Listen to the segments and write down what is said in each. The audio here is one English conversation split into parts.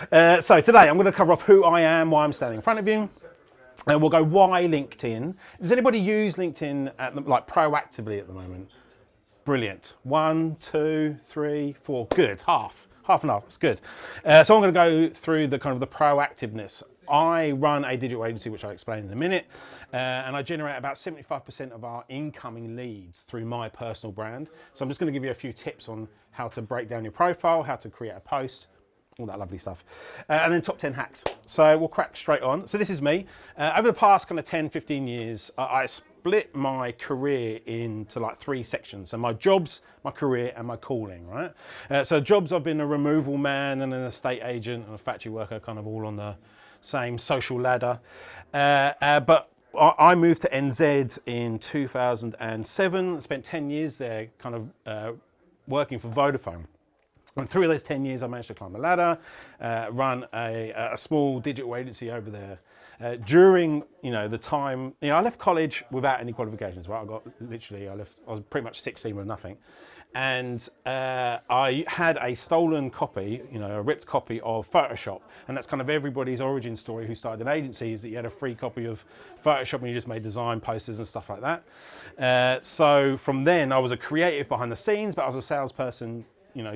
So today I'm going to cover off who I am, why I'm standing in front of you, and we'll go why LinkedIn. Does anybody use LinkedIn like proactively at the moment? Brilliant. 1, 2, 3, 4. Good. Half and half. That's good. So I'm going to go through the kind of the proactiveness. I run a digital agency, which I'll explain in a minute, and I generate about 75% of our incoming leads through my personal brand. So I'm just going to give you a few tips on how to break down your profile, how to create a post, all that lovely stuff. And then top 10 hacks. So we'll crack straight on. So this is me. Over the past kind of 10, 15 years, I split my career into like 3 sections. So my jobs, my career, and my calling, right? So jobs, I've been a removal man and an estate agent and a factory worker, kind of all on the same social ladder. But I moved to NZ in 2007, spent 10 years there kind of working for Vodafone. And through those 10 years, I managed to climb the ladder, run a small digital agency over there. During, the time, I left college without any qualifications, right? I was pretty much 16 with nothing. And I had a stolen copy, a ripped copy of Photoshop. And that's kind of everybody's origin story who started an agency, is that you had a free copy of Photoshop and you just made design posters and stuff like that. So from then, I was a creative behind the scenes, but I was a salesperson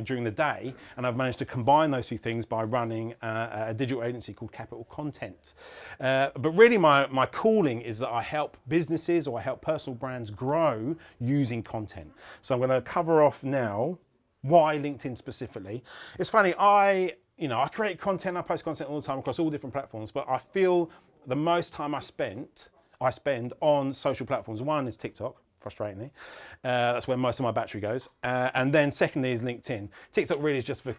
during the day, and I've managed to combine those 2 things by running a digital agency called Capital Content. But really my calling is that I help businesses or I help personal brands grow using content. So I'm going to cover off now why LinkedIn specifically. It's funny, I create content, I post content all the time across all different platforms, but I feel the most time I spend on social platforms. One is TikTok, frustratingly. That's where most of my battery goes. And then secondly is LinkedIn. TikTok really is just for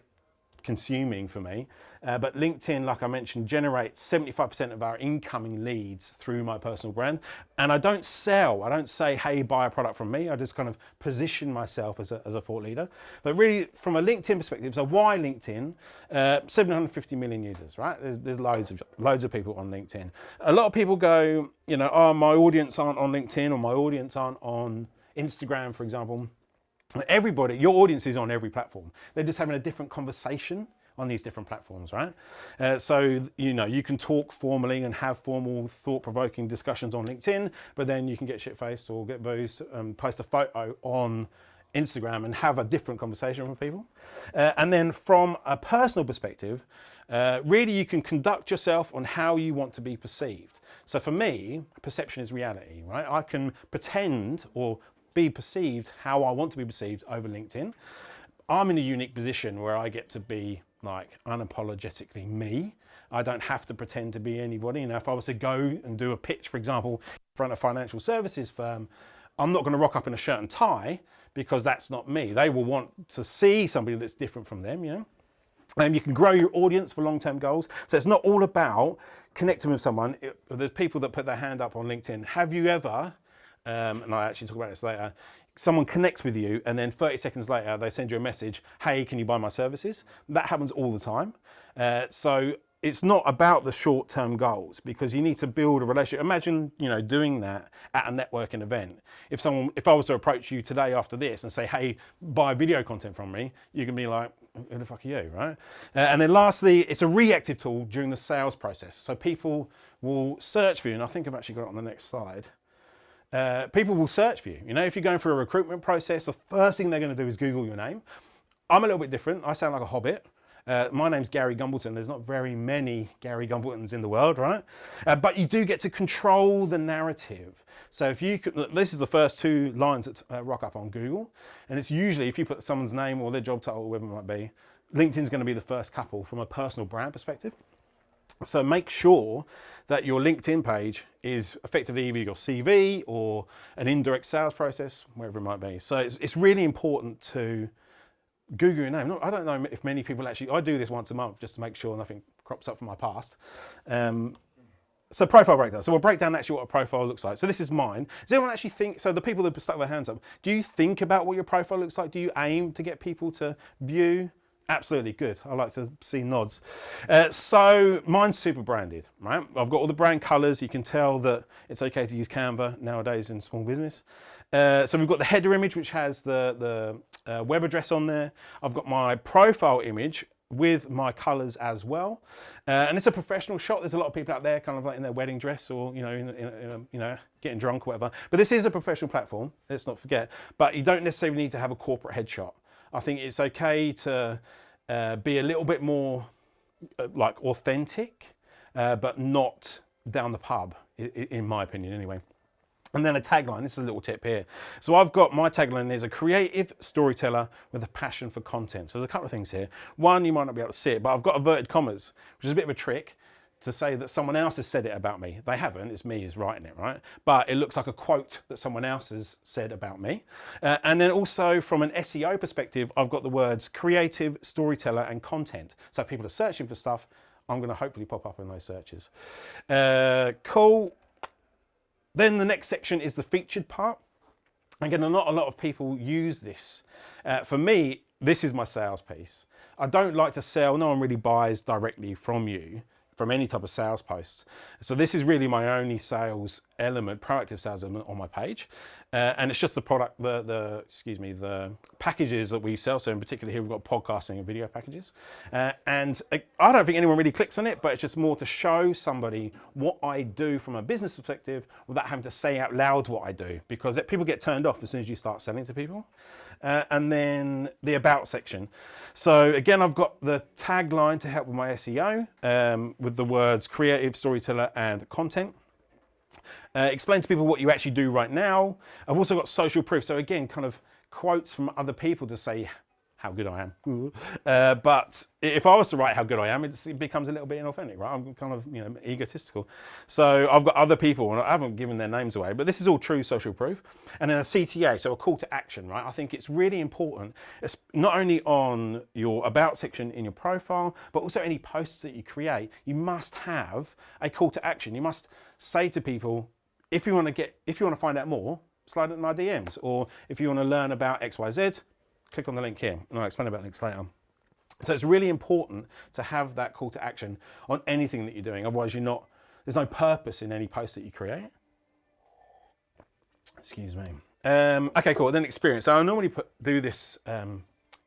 consuming for me. But LinkedIn, like I mentioned, generates 75% of our incoming leads through my personal brand. And I don't say, hey, buy a product from me. I just kind of position myself as a thought leader. But really, from a LinkedIn perspective, so why LinkedIn? 750 million users, right? There's loads of people on LinkedIn. A lot of people go, oh, my audience aren't on LinkedIn, or my audience aren't on Instagram, for example. Everybody, your audience is on every platform. They're just having a different conversation on these different platforms, right? So, you can talk formally and have formal thought-provoking discussions on LinkedIn, but then you can get shit-faced or get boozed and post a photo on Instagram and have a different conversation with people. And then from a personal perspective, really you can conduct yourself on how you want to be perceived. So for me, perception is reality, right? I can pretend or be perceived how I want to be perceived over LinkedIn. I'm in a unique position where I get to be like unapologetically me. I don't have to pretend to be anybody. If I was to go and do a pitch, for example, in front of a financial services firm, I'm not going to rock up in a shirt and tie because that's not me. They will want to see somebody that's different from them, And you can grow your audience for long-term goals. So it's not all about connecting with someone. There's people that put their hand up on LinkedIn. Have you ever, and I actually talk about this later, someone connects with you and then 30 seconds later they send you a message, hey, can you buy my services? That happens all the time. So it's not about the short-term goals because you need to build a relationship. Imagine, doing that at a networking event. If I was to approach you today after this and say, hey, buy video content from me, you can be like, who the fuck are you, right? And then lastly, it's a reactive tool during the sales process. So people will search for you, and I think I've actually got it on the next slide. People will search for you. If you're going through a recruitment process, the first thing they're going to do is Google your name. I'm a little bit different. I sound like a hobbit. My name's Gary Gumbleton. There's not very many Gary Gumbletons in the world, right? But you do get to control the narrative. So if you could, this is the first 2 lines that rock up on Google. And it's usually, if you put someone's name or their job title, or whatever it might be, LinkedIn's going to be the first couple from a personal brand perspective. So make sure that your LinkedIn page is effectively either your CV or an indirect sales process, wherever it might be. So it's really important to Google your name. I don't know if many people actually, I do this once a month just to make sure nothing crops up from my past. So profile breakdown. So we'll break down actually what a profile looks like. So this is mine. Does anyone actually think, so the people that stuck their hands up, do you think about what your profile looks like? Do you aim to get people to view? Absolutely, good. I like to see nods. So mine's super branded, right? I've got all the brand colors. You can tell that it's okay to use Canva nowadays in small business. So we've got the header image, which has the web address on there. I've got my profile image, with my colours as well, and it's a professional shot. There's a lot of people out there kind of like in their wedding dress or getting drunk or whatever, but this is a professional platform, let's not forget. But you don't necessarily need to have a corporate headshot. I think it's okay to be a little bit more like authentic, but not down the pub, in my opinion anyway. And then a tagline, this is a little tip here. So I've got my tagline, there's a creative storyteller with a passion for content. So there's a couple of things here. One, you might not be able to see it, but I've got inverted commas, which is a bit of a trick to say that someone else has said it about me. They haven't, it's me who's writing it, right? But it looks like a quote that someone else has said about me. And then also from an SEO perspective, I've got the words creative, storyteller, and content. So if people are searching for stuff, I'm gonna hopefully pop up in those searches. Cool. Then the next section is the featured part. Again, not a lot of people use this. For me, this is my sales piece. I don't like to sell, no one really buys directly from you, from any type of sales posts. So this is really my only sales element, proactive sales element on my page. And it's just the product, the packages that we sell. So in particular here, we've got podcasting and video packages. And I don't think anyone really clicks on it, but it's just more to show somebody what I do from a business perspective without having to say out loud what I do, because people get turned off as soon as you start selling to people. And then the about section. So again, I've got the tagline to help with my SEO with the words creative, storyteller, and content. Explain to people what you actually do right now. I've also got social proof. So again, kind of quotes from other people to say how good I am. But if I was to write how good I am, it becomes a little bit inauthentic, right? I'm kind of egotistical. So I've got other people, and I haven't given their names away, but this is all true social proof. And then a CTA, so a call to action, right? I think it's really important, it's not only on your about section in your profile, but also any posts that you create, you must have a call to action. You must say to people, if you want to find out more, slide it in my DMs, or if you want to learn about XYZ, click on the link here, and I'll explain about links later. So it's really important to have that call to action on anything that you're doing. Otherwise, there's no purpose in any post that you create. Excuse me. Okay, cool. Then experience. So I normally do this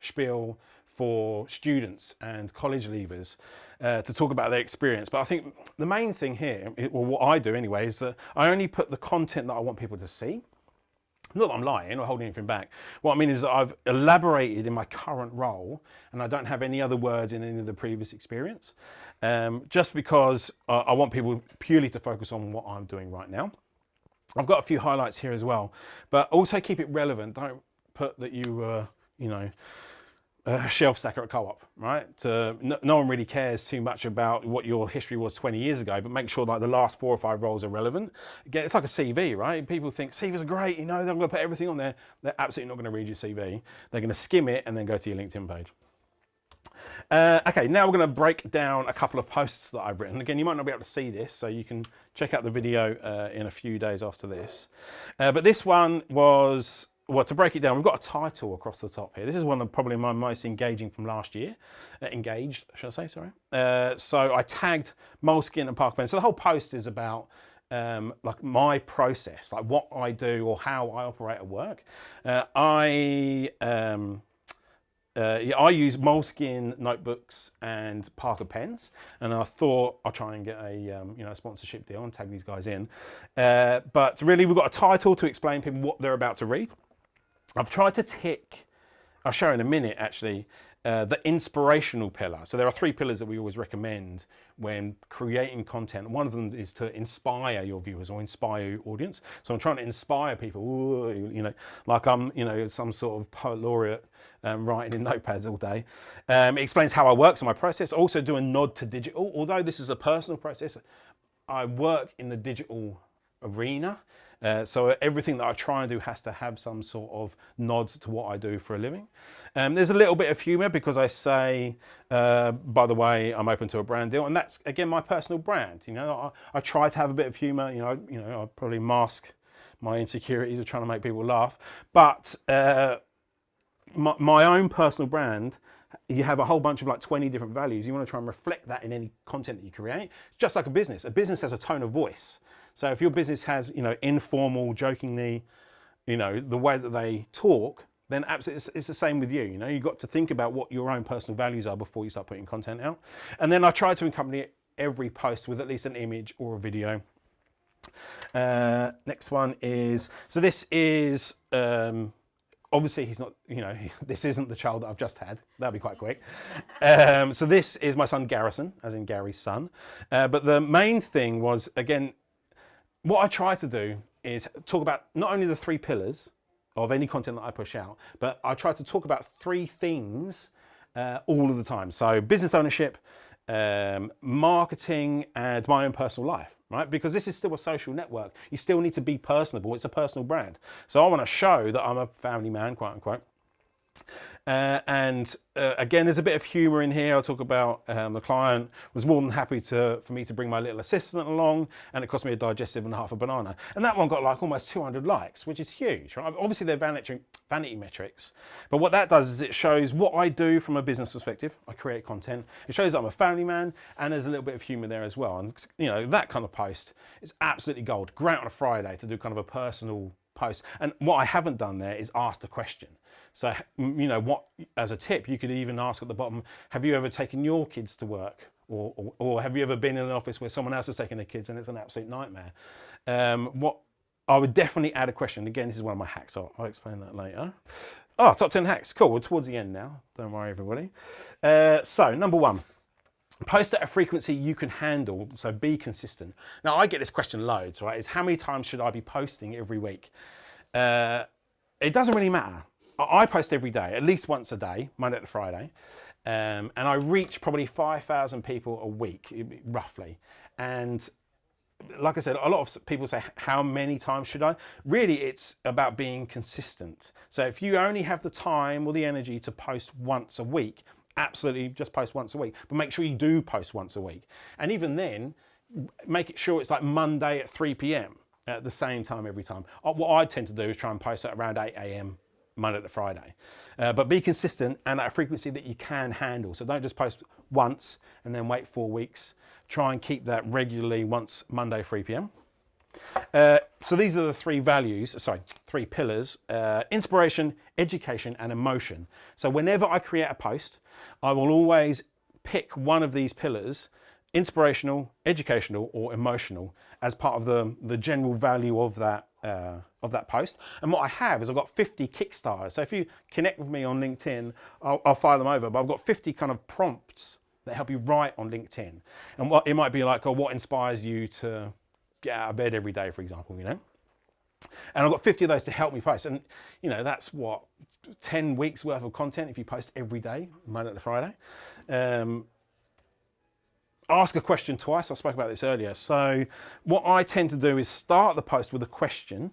spiel for students and college leavers to talk about their experience. But I think the main thing here, or what I do anyway, is that I only put the content that I want people to see. Not that I'm lying or holding anything back. What I mean is that I've elaborated in my current role and I don't have any other words in any of the previous experience, just because I want people purely to focus on what I'm doing right now. I've got a few highlights here as well, but also keep it relevant. Don't put that you were, a shelf stacker at Co-op, right? No one really cares too much about what your history was 20 years ago, but make sure like the last 4 or 5 roles are relevant. Again, it's like a CV, right? People think CVs are great, they're going to put everything on there. They're absolutely not going to read your CV. They're going to skim it and then go to your LinkedIn page. Okay, now we're going to break down a couple of posts that I've written. Again, you might not be able to see this, so you can check out the video in a few days after this. But this one was, well, to break it down, we've got a title across the top here. This is one of probably my most engaging from last year. Engaged, should I say, sorry. So I tagged Moleskin and Parker Pen. So the whole post is about like my process, like what I do or how I operate at work. I use Moleskin notebooks and Parker pens, and I thought I'll try and get a sponsorship deal and tag these guys in. But really, we've got a title to explain to people what they're about to read. I've tried to tick, I'll show in a minute actually, the inspirational pillar. So there are 3 pillars that we always recommend when creating content. One of them is to inspire your viewers or inspire your audience. So I'm trying to inspire people, like I'm, some sort of poet laureate writing in notepads all day. It explains how I work, so my process. Also do a nod to digital. Although this is a personal process, I work in the digital arena. So everything that I try and do has to have some sort of nod to what I do for a living. There's a little bit of humour because I say, by the way, I'm open to a brand deal, and that's again my personal brand. I try to have a bit of humour. I probably mask my insecurities of trying to make people laugh, but my own personal brand. You have a whole bunch of like 20 different values. You want to try and reflect that in any content that you create. Just like a business has a tone of voice. So if your business has, informal, jokingly, the way that they talk, then absolutely it's the same with you. You know, you've got to think about what your own personal values are before you start putting content out. And then I try to accompany every post with at least an image or a video. Next one is, so this is, obviously he's not, you know, this isn't the child that I've just had. That'll be quite quick. So this is my son Garrison, as in Gary's son. But the main thing was, again, what I try to do is talk about not only the 3 pillars of any content that I push out, but I try to talk about 3 things all of the time. So business ownership, marketing, and my own personal life, right? Because this is still a social network. You still need to be personable. It's a personal brand. So I want to show that I'm a family man, quote unquote. Again, there's a bit of humor in here. I'll talk about the client was more than happy for me to bring my little assistant along, and it cost me a digestive and half a banana. And that one got like almost 200 likes, which is huge, right? Obviously they're vanity metrics, but what that does is it shows what I do from a business perspective. I create content. It shows that I'm a family man, and there's a little bit of humor there as well. And you know, that kind of post is absolutely gold. Great on a Friday to do kind of a personal post. And what I haven't done there is asked a question. So, you know, what, as a tip, you could even ask at the bottom, have you ever taken your kids to work? Or have you ever been in an office where someone else has taken their kids and it's an absolute nightmare? What I would definitely add a question. Again, this is one of my hacks, so I'll explain that later. Oh, top 10 hacks. Cool, we're towards the end now. Don't worry, everybody. So, number 1. Post at a frequency you can handle, so be consistent. Now, I get this question loads, right? Is how many times should I be posting every week? It doesn't really matter. I post every day, at least once a day, Monday to Friday. And I reach probably 5,000 people a week, roughly. And like I said, a lot of people say, how many times should I? Really, it's about being consistent. So if you only have the time or the energy to post once a week, absolutely just post once a week, but make sure you do post once a week. And even then, make it sure it's like Monday at 3 p.m. at the same time every time. What I tend to do is try and post at around 8 a.m. Monday to Friday. But be consistent and at a frequency that you can handle. So don't just post once and then wait 4 weeks. Try and keep that regularly once Monday, 3 p.m. So these are the 3 pillars, inspiration, education, and emotion. So whenever I create a post, I will always pick one of these pillars, inspirational, educational, or emotional, as part of the general value of that post. And what I have is I've got 50 Kickstarters. So if you connect with me on LinkedIn, I'll fire them over, but I've got 50 kind of prompts that help you write on LinkedIn. And what it might be like, what inspires you to get out of bed every day, for example, you know? And I've got 50 of those to help me post. And, you know, that's what, 10 weeks worth of content if you post every day, Monday to Friday. Ask a question twice. I spoke about this earlier. So what I tend to do is start the post with a question,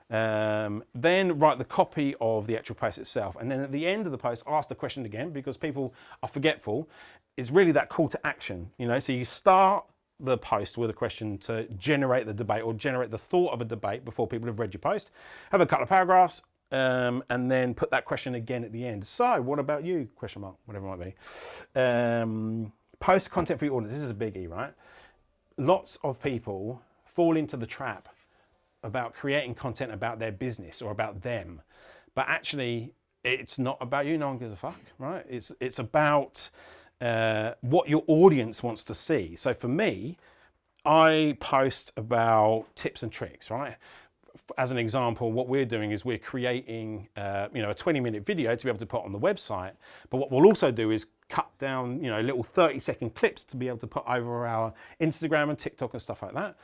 then write the copy of the actual post itself. And then at the end of the post, ask the question again, because people are forgetful. It's really that call to action, you know? So you start the post with a question to generate the debate or generate the thought of a debate before people have read your post. Have a couple of paragraphs, and then put that question again at the end. So what about you? Question mark, whatever it might be. Post content for your audience. This is a biggie, right? Lots of people fall into the trap about creating content about their business or about them. But actually, it's not about you. No one gives a fuck, right? It's about what your audience wants to see. So for me, I post about tips and tricks, right? As an example, what we're doing is we're creating, a 20-minute video to be able to put on the website. But what we'll also do is cut down, little 30-second clips to be able to put over our Instagram and TikTok and stuff like that.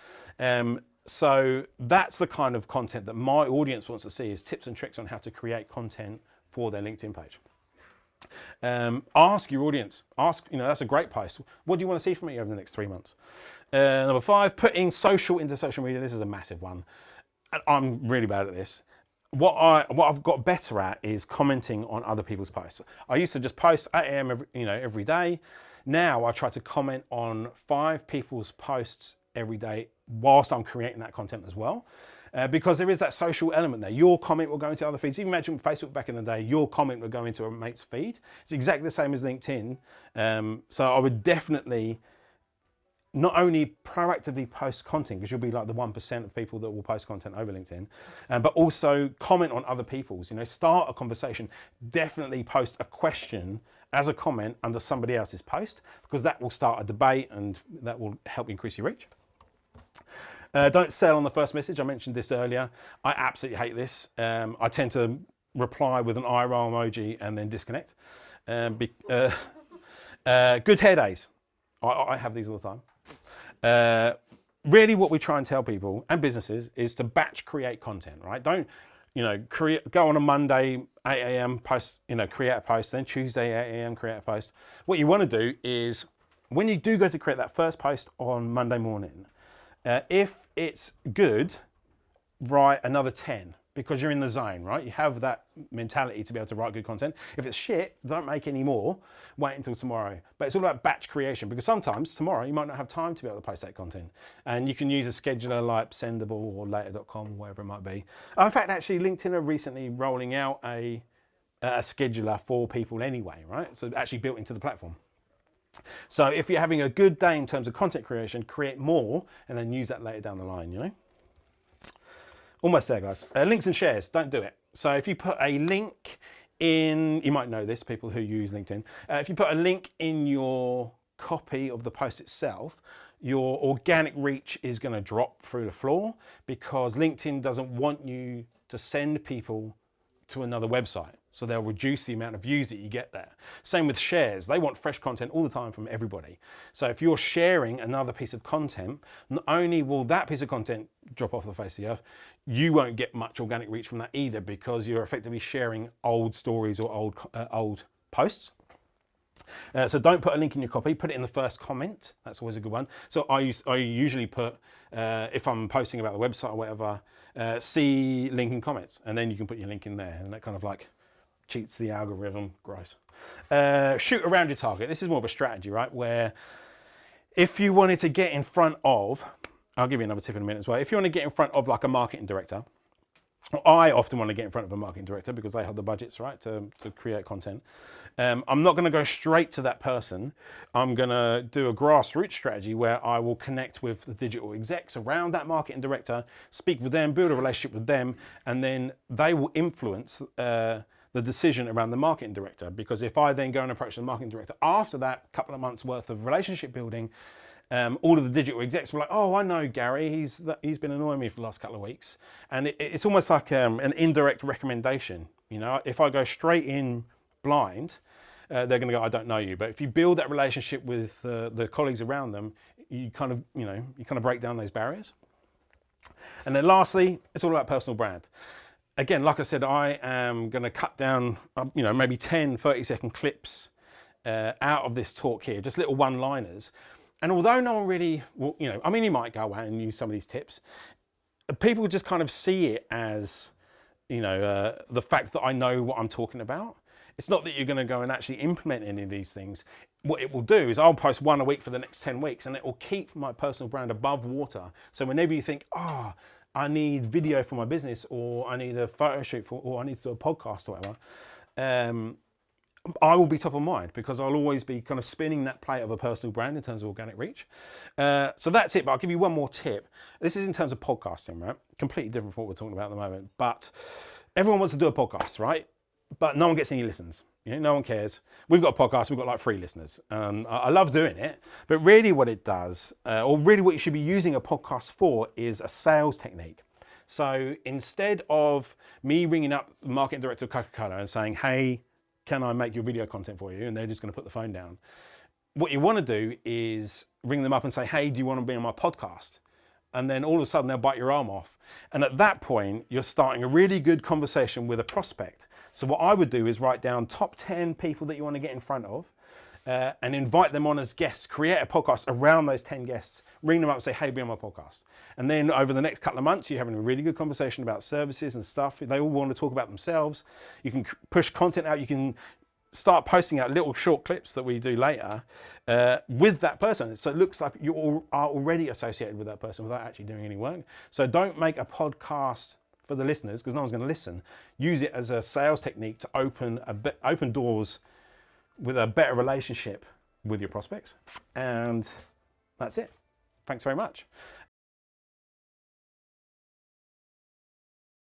So that's the kind of content that my audience wants to see, is tips and tricks on how to create content for their LinkedIn page. Ask your audience. That's a great post. What do you want to see from me over the next 3 months? Number 5, putting social into social media. This is a massive one. And I'm really bad at this. What I've got better at is commenting on other people's posts. I used to just post 8 a.m. every day. Now I try to comment on 5 people's posts every day whilst I'm creating that content as well. Because there is that social element there. Your comment will go into other feeds. Even imagine Facebook back in the day, your comment would go into a mate's feed. It's exactly the same as LinkedIn. So I would definitely not only proactively post content, because you'll be like the 1% of people that will post content over LinkedIn, but also comment on other people's, start a conversation. Definitely post a question as a comment under somebody else's post, because that will start a debate and that will help increase your reach. Don't sell on the first message. I mentioned this earlier. I absolutely hate this. I tend to reply with an eye roll emoji and then disconnect. Good hair days. I have these all the time. Really what we try and tell people and businesses is to batch create content, right? Don't, go on a Monday, 8 a.m. post, create a post, then Tuesday, 8 a.m. create a post. What you want to do is when you do go to create that first post on Monday morning, if it's good, write another 10 because you're in the zone, right? You have that mentality to be able to write good content. If it's shit, don't make any more, wait until tomorrow. But it's all about batch creation, because sometimes tomorrow you might not have time to be able to post that content. And you can use a scheduler like Sendable or later.com, whatever it might be. In fact, actually LinkedIn are recently rolling out a scheduler for people anyway, right? So actually built into the platform. So if you're having a good day in terms of content creation, create more and then use that later down the line, Almost there, guys. Links and shares, don't do it. So if you put a link in, you might know this, people who use LinkedIn. If you put a link in your copy of the post itself, your organic reach is going to drop through the floor, because LinkedIn doesn't want you to send people to another website. So they'll reduce the amount of views that you get there. Same with shares. They want fresh content all the time from everybody. So if you're sharing another piece of content, not only will that piece of content drop off the face of the earth, you won't get much organic reach from that either, because you're effectively sharing old stories or old posts. So don't put a link in your copy, put it in the first comment. That's always a good one. So I usually put, if I'm posting about the website or whatever, see link in comments, and then you can put your link in there, and that kind of like cheats the algorithm. Gross. Shoot around your target. This is more of a strategy, right? Where if you wanted to get in front of, I'll give you another tip in a minute as well. If you want to get in front of like a marketing director, I often want to get in front of a marketing director because they have the budgets, right, to create content. I'm not going to go straight to that person. I'm going to do a grassroots strategy where I will connect with the digital execs around that marketing director, speak with them, build a relationship with them, and then they will influence the decision around the marketing director. Because if I then go and approach the marketing director after that couple of months worth of relationship building, all of the digital execs were like, oh, I know Gary, he's been annoying me for the last couple of weeks. And it's almost like an indirect recommendation. If I go straight in blind, they're going to go, I don't know you. But if you build that relationship with the colleagues around them, you kind of break down those barriers. And then lastly, it's all about personal brand. Again, like I said, I am going to cut down, maybe 10, 30-second clips out of this talk here, just little one-liners. And although no one really, you might go out and use some of these tips, people just kind of see it as, the fact that I know what I'm talking about. It's not that you're going to go and actually implement any of these things. What it will do is I'll post one a week for the next 10 weeks, and it will keep my personal brand above water. So whenever you think, I need video for my business, or I need a photo shoot or I need to do a podcast or whatever, I will be top of mind, because I'll always be kind of spinning that plate of a personal brand in terms of organic reach. So that's it, but I'll give you one more tip. This is in terms of podcasting, right? Completely different from what we're talking about at the moment, but everyone wants to do a podcast, right? But no one gets any listens. No one cares. We've got a podcast, we've got like 3 listeners. I love doing it, but really what it does, or really what you should be using a podcast for, is a sales technique. So instead of me ringing up the marketing director of Coca-Cola and saying, hey, can I make your video content for you? And they're just going to put the phone down. What you want to do is ring them up and say, hey, do you want to be on my podcast? And then all of a sudden they'll bite your arm off. And at that point, you're starting a really good conversation with a prospect. So what I would do is write down top 10 people that you want to get in front of, and invite them on as guests. Create a podcast around those 10 guests. Ring them up and say, hey, be on my podcast. And then over the next couple of months, you're having a really good conversation about services and stuff. They all want to talk about themselves. You can push content out. You can start posting out little short clips that we do later with that person. So it looks like you are already associated with that person without actually doing any work. So don't make a podcast for the listeners, because no one's going to listen. Use it as a sales technique to open doors with a better relationship with your prospects. And that's it. Thanks very much.